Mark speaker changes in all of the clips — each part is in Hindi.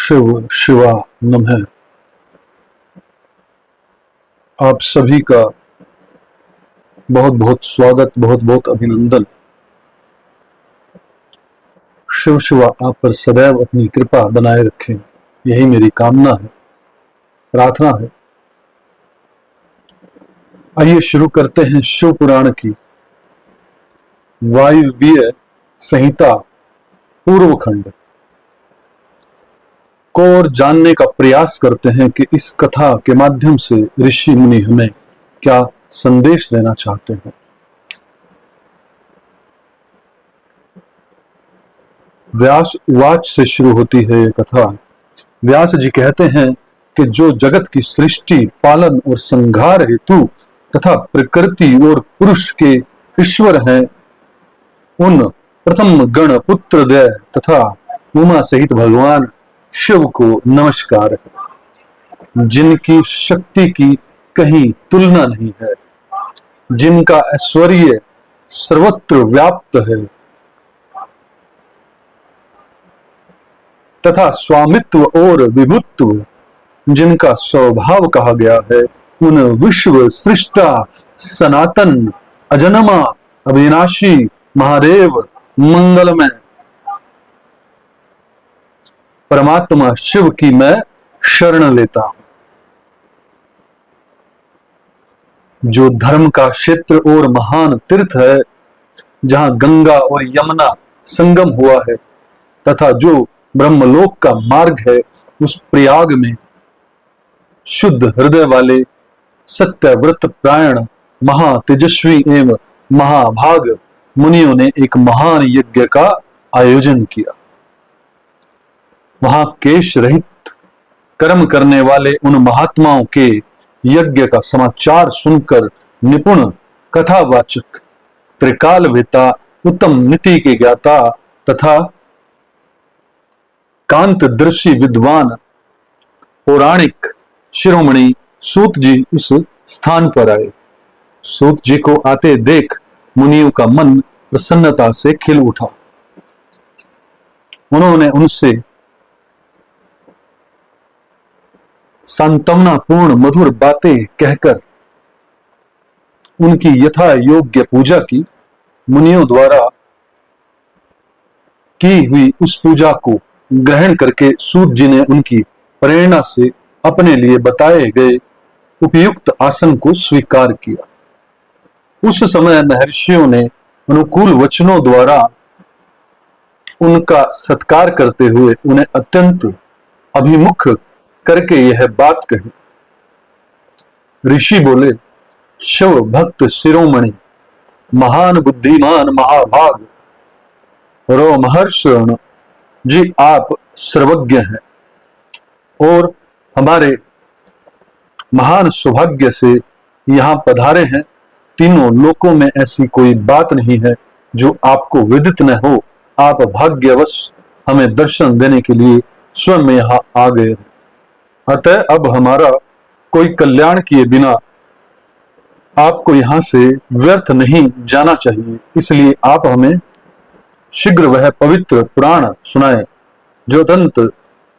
Speaker 1: शिव शिवा नमः। आप सभी का बहुत बहुत स्वागत, बहुत बहुत अभिनंदन। शिव शिवा आप पर सदैव अपनी कृपा बनाए रखें, यही मेरी कामना है, प्रार्थना है। आइए शुरू करते हैं शिव पुराण की वायव्य संहिता पूर्व खंड को और जानने का प्रयास करते हैं कि इस कथा के माध्यम से ऋषि मुनि हमें क्या संदेश देना चाहते हैं। व्यास उवाच से शुरू होती है ये कथा। व्यास जी कहते हैं कि जो जगत की सृष्टि, पालन और संहार हेतु तथा प्रकृति और पुरुष के ईश्वर हैं, उन प्रथम गण पुत्रदय तथा उमा सहित भगवान शिव को नमस्कार है, जिनकी शक्ति की कहीं तुलना नहीं है, जिनका ऐश्वर्य सर्वत्र व्याप्त है तथा स्वामित्व और विभुत्व जिनका स्वभाव कहा गया है, उन विश्व सृष्टा सनातन अजन्मा अविनाशी महादेव मंगलमय परमात्मा शिव की मैं शरण लेता हूं, जो धर्म का क्षेत्र और महान तीर्थ है, जहां गंगा और यमुना संगम हुआ है, तथा जो ब्रह्मलोक का मार्ग है, उस प्रयाग में शुद्ध हृदय वाले सत्यव्रत प्रायण महातेजस्वी एवं महाभाग मुनियों ने एक महान यज्ञ का आयोजन किया। वहां केश रहित कर्म करने वाले उन महात्माओं के यज्ञ का समाचार सुनकर निपुण कथावाचक, त्रिकालवेता, उत्तम नीति के ज्ञाता तथा कांतदर्शी विद्वान पौराणिक शिरोमणि सूत जी उस स्थान पर आए। सूत जी को आते देख मुनियों का मन प्रसन्नता से खिल उठा। उन्होंने उनसे सांत्वनापूर्ण मधुर बातें कहकर उनकी यथा योग्य पूजा की। मुनियों द्वारा की हुई उस पूजा को ग्रहण करके सूत जी ने उनकी प्रेरणा से अपने लिए बताए गए उपयुक्त आसन को स्वीकार किया। उस समय महर्षियों ने अनुकूल वचनों द्वारा उनका सत्कार करते हुए उन्हें अत्यंत अभिमुख करके यह बात कही। ऋषि बोले, शिव भक्त शिरोमणि, महान बुद्धिमान महाभाग रोमहर्षण जी, आप सर्वज्ञ हैं और हमारे महान सौभाग्य से यहां पधारे हैं। तीनों लोकों में ऐसी कोई बात नहीं है जो आपको विदित न हो। आप भाग्यवश हमें दर्शन देने के लिए स्वयं यहां आ गए। अतः अब हमारा कोई कल्याण किए बिना आपको यहां से व्यर्थ नहीं जाना चाहिए। इसलिए आप हमें शीघ्र वह पवित्र पुराण सुनाएं जो अत्यंत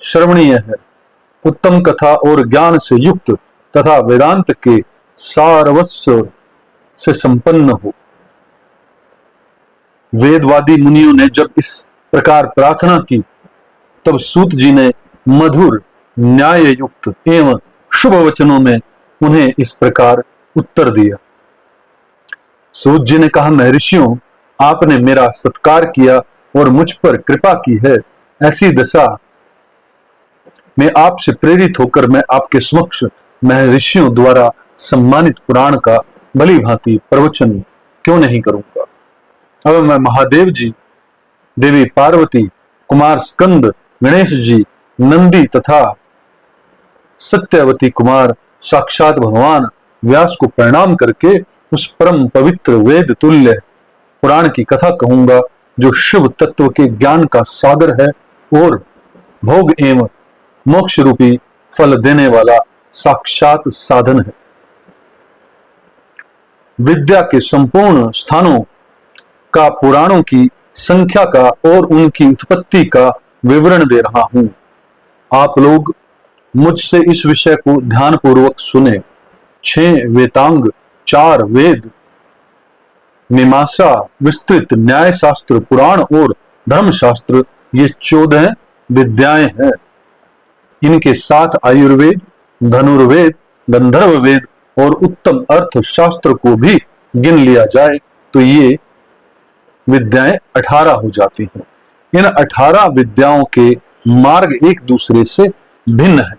Speaker 1: श्रवणीय है, उत्तम कथा और ज्ञान से युक्त तथा वेदांत के सारवस्व से संपन्न हो। वेदवादी मुनियों ने जब इस प्रकार प्रार्थना की, तब सूत जी ने मधुर, न्याय युक्त एवं शुभ वचनों में उन्हें इस प्रकार उत्तर दिया। सूत जी ने कहा, महर्षियों, आपने मेरा सत्कार किया और मुझ पर कृपा की है। ऐसी दशा में आपसे प्रेरित होकर मैं आपके समक्ष महर्षियों द्वारा सम्मानित पुराण का भली भांति प्रवचन क्यों नहीं करूंगा। अब मैं महादेव जी, देवी पार्वती, कुमार स्कंद, गणेश जी, नंदी तथा सत्यवती कुमार साक्षात भगवान व्यास को प्रणाम करके उस परम पवित्र वेद तुल्य पुराण की कथा कहूंगा, जो शिव तत्व के ज्ञान का सागर है और भोग एवं मोक्ष रूपी फल देने वाला साक्षात साधन है। विद्या के संपूर्ण स्थानों का, पुराणों की संख्या का और उनकी उत्पत्ति का विवरण दे रहा हूं। आप लोग मुझसे इस विषय को ध्यानपूर्वक सुने। 6 वेदांग, 4 वेद, मीमांसा, विस्तृत न्याय शास्त्र, पुराण और धर्मशास्त्र, ये 14 विद्याएं हैं। इनके साथ आयुर्वेद, धनुर्वेद, गंधर्व वेद और उत्तम अर्थशास्त्र को भी गिन लिया जाए तो ये विद्याएं 18 हो जाती हैं। इन 18 विद्याओं के मार्ग एक दूसरे से भिन्न है।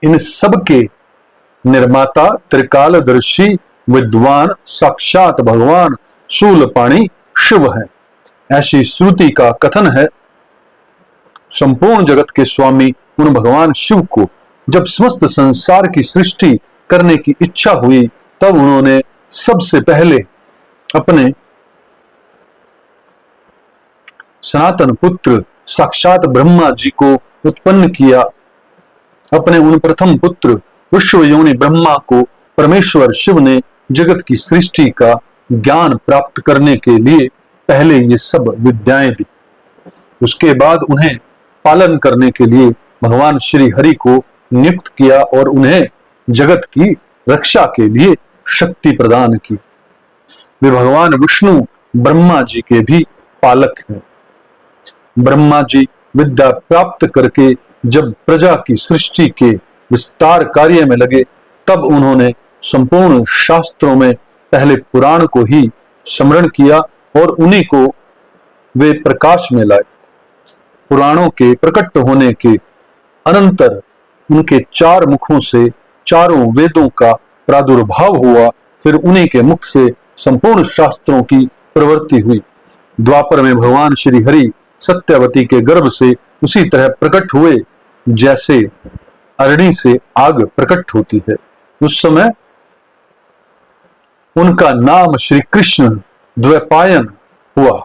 Speaker 1: इन सब के निर्माता त्रिकालदर्शी विद्वान साक्षात भगवान शूलपाणी शिव है। ऐसी श्रुति का कथन है। संपूर्ण जगत के स्वामी उन भगवान शिव को जब समस्त संसार की सृष्टि करने की इच्छा हुई तब उन्होंने सबसे पहले अपने सनातन पुत्र साक्षात ब्रह्मा जी को उत्पन्न किया। अपने उन प्रथम पुत्र विश्व योनि ब्रह्मा को परमेश्वर शिव ने जगत की सृष्टि का ज्ञान प्राप्त करने के लिए पहले ये सब विद्याएं दी। उसके बाद उन्हें पालन करने के लिए भगवान श्री हरि को नियुक्त किया और उन्हें जगत की रक्षा के लिए शक्ति प्रदान की। वे भगवान विष्णु ब्रह्मा जी के भी पालक हैं। ब्रह्मा जी विद्या प्राप्त करके जब प्रजा की सृष्टि के विस्तार कार्य में लगे तब उन्होंने संपूर्ण शास्त्रों में पहले पुराण को ही स्मरण किया और उन्हीं को वे प्रकाश में लाए। पुराणों के प्रकट होने के अनंतर उनके 4 मुखों से चारों वेदों का प्रादुर्भाव हुआ। फिर उन्हीं के मुख से संपूर्ण शास्त्रों की प्रवृत्ति हुई। द्वापर में भगवान श्री हरि सत्यवती के गर्भ से उसी तरह प्रकट हुए जैसे अरणी से आग प्रकट होती है। उस समय उनका नाम श्री कृष्ण द्वैपायन हुआ।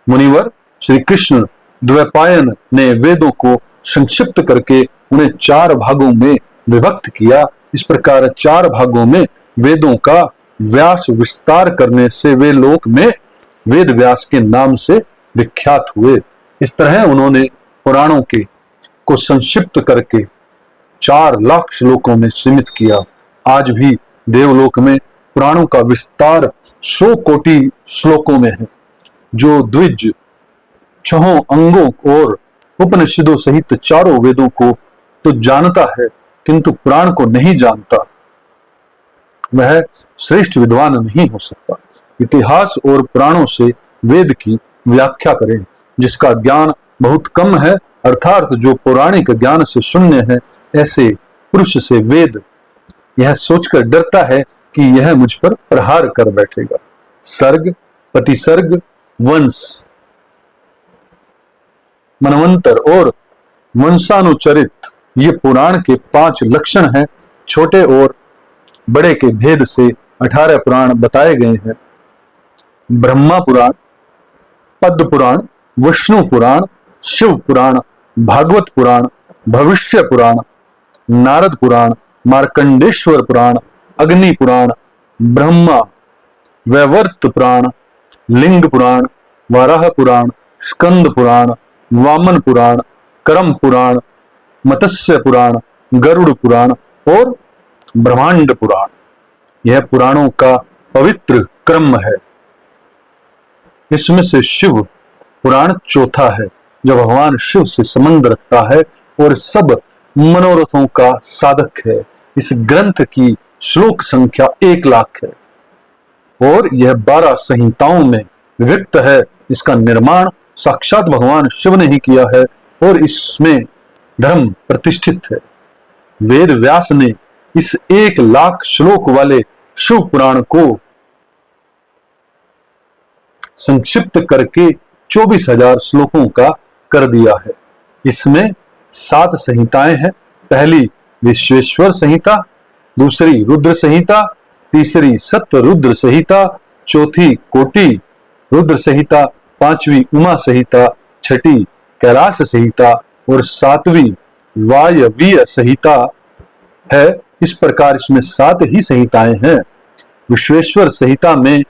Speaker 1: मुनिवर श्री कृष्ण द्वैपायन ने वेदों को संक्षिप्त करके उन्हें 4 भागों में विभक्त किया। इस प्रकार 4 भागों में वेदों का व्यास विस्तार करने से वे लोक में वेद व्यास के नाम से विख्यात हुए। इस तरह उन्होंने पुराणों के को संक्षिप्त करके 4 लाख श्लोकों में सीमित किया। आज भी देवलोक में पुराणों का विस्तार 100 कोटि श्लोकों में है। जो द्विज 6 अंगों और उपनिषदों सहित 4 वेदों को तो जानता है किंतु पुराण को नहीं जानता, वह श्रेष्ठ विद्वान नहीं हो सकता। इतिहास और पुराणों से वेद की व्याख्या करें। जिसका ज्ञान बहुत कम है अर्थात जो पौराणिक ज्ञान से शून्य है, ऐसे पुरुष से वेद यह सोचकर डरता है कि यह मुझ पर प्रहार कर बैठेगा। सर्ग, प्रतिसर्ग, वंश, मनवंतर और वंशानुचरित ये पुराण के 5 लक्षण हैं। छोटे और बड़े के भेद से 18 पुराण बताए गए हैं। ब्रह्मा पुराण, पद्म पुराण, विष्णु पुराण, शिव पुराण, भागवत पुराण, भविष्य पुराण, नारद पुराण, मार्कंडेश्वर पुराण, अग्नि पुराण, ब्रह्मा वैवर्त पुराण, लिंग पुराण, वाराह पुराण, स्कंद पुराण, वामन पुराण, करम पुराण, मत्स्य पुराण, गरुड़ पुराण और ब्रह्मांड पुराण। यह पुराणों का पवित्र क्रम है। इसमें से शिव पुराण चौथा है जो भगवान शिव से संबंध रखता है और सब मनोरथों का साधक है। इस ग्रंथ की श्लोक संख्या 1 लाख है और यह 12 संहिताओं में विभक्त है। इसका निर्माण साक्षात भगवान शिव ने ही किया है और इसमें धर्म प्रतिष्ठित है। वेद व्यास ने इस 1 लाख श्लोक वाले शिव पुराण को संक्षिप्त करके 24,000 श्लोकों का कर दिया है। इसमें 7 संहिताएं हैं। पहली विश्वेश्वर संहिता, दूसरी रुद्र संहिता, तीसरी सत्य रुद्र संहिता, चौथी कोटि रुद्र संहिता, 5वीं उमा संहिता, 6ठी कैलाश संहिता और 7वीं वायवीय संहिता है। इस प्रकार इसमें 7 ही संहिताएं हैं। विश्वेश्वर संहिता में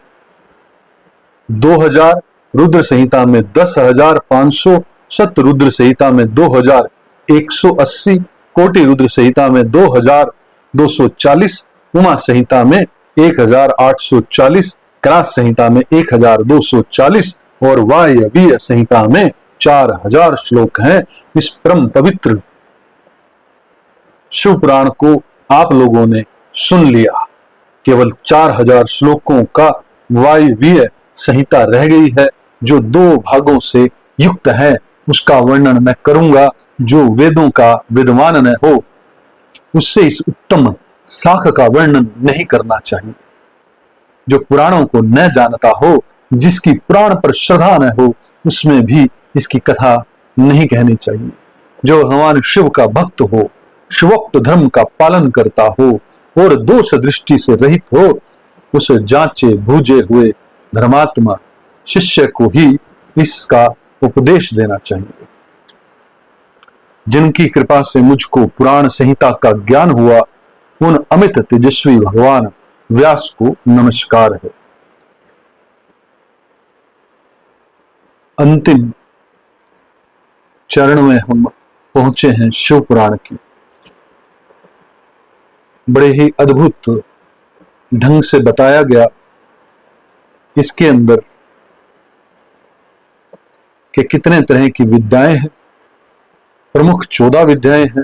Speaker 1: 2000, रुद्र संहिता में 10,500, सत्य रुद्र संहिता में 2000, 180, कोटि रुद्र संहिता में 2240, उमा संहिता में 1840, क्रास संहिता में 1240 और वायव्य संहिता में 4000 श्लोक हैं। इस परम पवित्र शिव पुराण को आप लोगों ने सुन लिया। केवल 4000 श्लोकों का वायव्य संहिता रह गई है जो 2 भागों से युक्त है। उसका वर्णन मैं करूंगा। जो वेदों का विद्वान न हो उससे इस उत्तम शाख का वर्णन नहीं करना चाहिए। जो पुराणों को न जानता हो, जिसकी पुराण पर श्रद्धा न हो, उसमें भी इसकी कथा नहीं कहनी चाहिए। जो भगवान शिव का भक्त हो, शिवोक्त धर्म का पालन करता हो और दोष दृष्टि से रहित हो, उस जांचे भूजे हुए धर्मात्मा शिष्य को ही इसका उपदेश देना चाहिए। जिनकी कृपा से मुझको पुराण संहिता का ज्ञान हुआ, उन अमित तेजस्वी भगवान व्यास को नमस्कार है। अंतिम चरण में हम पहुंचे हैं शिव पुराण की। बड़े ही अद्भुत ढंग से बताया गया इसके अंदर कि कितने तरह की विद्याएं हैं। प्रमुख 14 विद्याएं हैं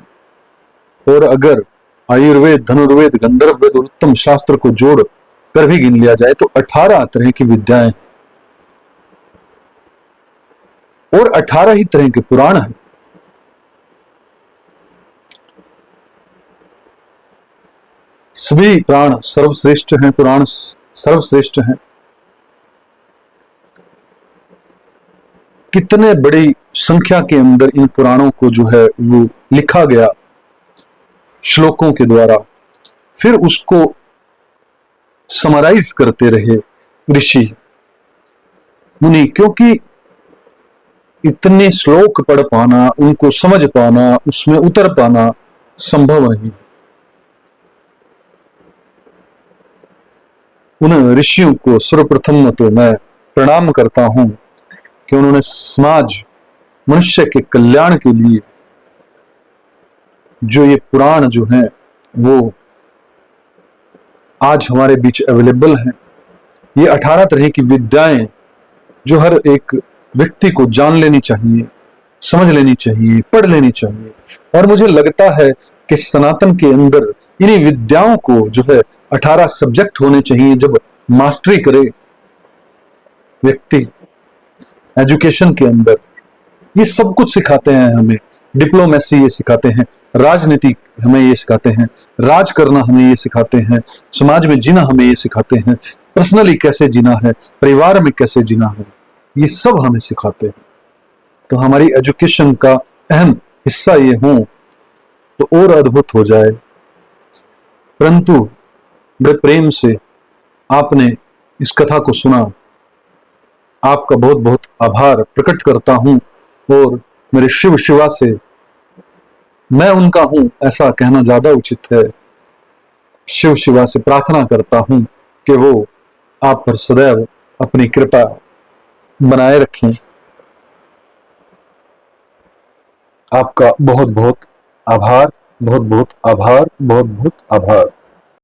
Speaker 1: और अगर आयुर्वेद, धनुर्वेद, गंधर्व वेद और उत्तम शास्त्र को जोड़ कर भी गिन लिया जाए तो 18 तरह की विद्याएं और 18 ही तरह के पुराण हैं। सभी पुराण सर्वश्रेष्ठ हैं, पुराण सर्वश्रेष्ठ हैं। कितने बड़ी संख्या के अंदर इन पुराणों को जो है वो लिखा गया श्लोकों के द्वारा, फिर उसको समराइज करते रहे ऋषि मुनि, क्योंकि इतने श्लोक पढ़ पाना, उनको समझ पाना, उसमें उतर पाना संभव नहीं। उन ऋषियों को सर्वप्रथम तो मैं प्रणाम करता हूं कि उन्होंने समाज, मनुष्य के कल्याण के लिए जो ये पुराण जो हैं वो आज हमारे बीच अवेलेबल हैं। ये 18 तरह की विद्याएं जो हर एक व्यक्ति को जान लेनी चाहिए, समझ लेनी चाहिए, पढ़ लेनी चाहिए। और मुझे लगता है कि सनातन के अंदर इन्हीं विद्याओं को जो है 18 सब्जेक्ट होने चाहिए। जब मास्टरी करे व्यक्ति एजुकेशन के अंदर, ये सब कुछ सिखाते हैं हमें। डिप्लोमेसी ये सिखाते हैं, राजनीति हमें ये सिखाते हैं, राज करना हमें ये सिखाते हैं, समाज में जीना हमें ये सिखाते हैं, पर्सनली कैसे जीना है, परिवार में कैसे जीना है, ये सब हमें सिखाते हैं। तो हमारी एजुकेशन का अहम हिस्सा ये हो तो और अद्भुत हो जाए। परंतु बड़े प्रेम से आपने इस कथा को सुना, आपका बहुत बहुत आभार प्रकट करता हूं। और मेरे शिव शिवा से मैं उनका हूं ऐसा कहना ज्यादा उचित है, शिव शिवा से प्रार्थना करता हूं कि वो आप पर सदैव अपनी कृपा बनाए रखें। आपका बहुत बहुत आभार, बहुत बहुत आभार, बहुत बहुत आभार।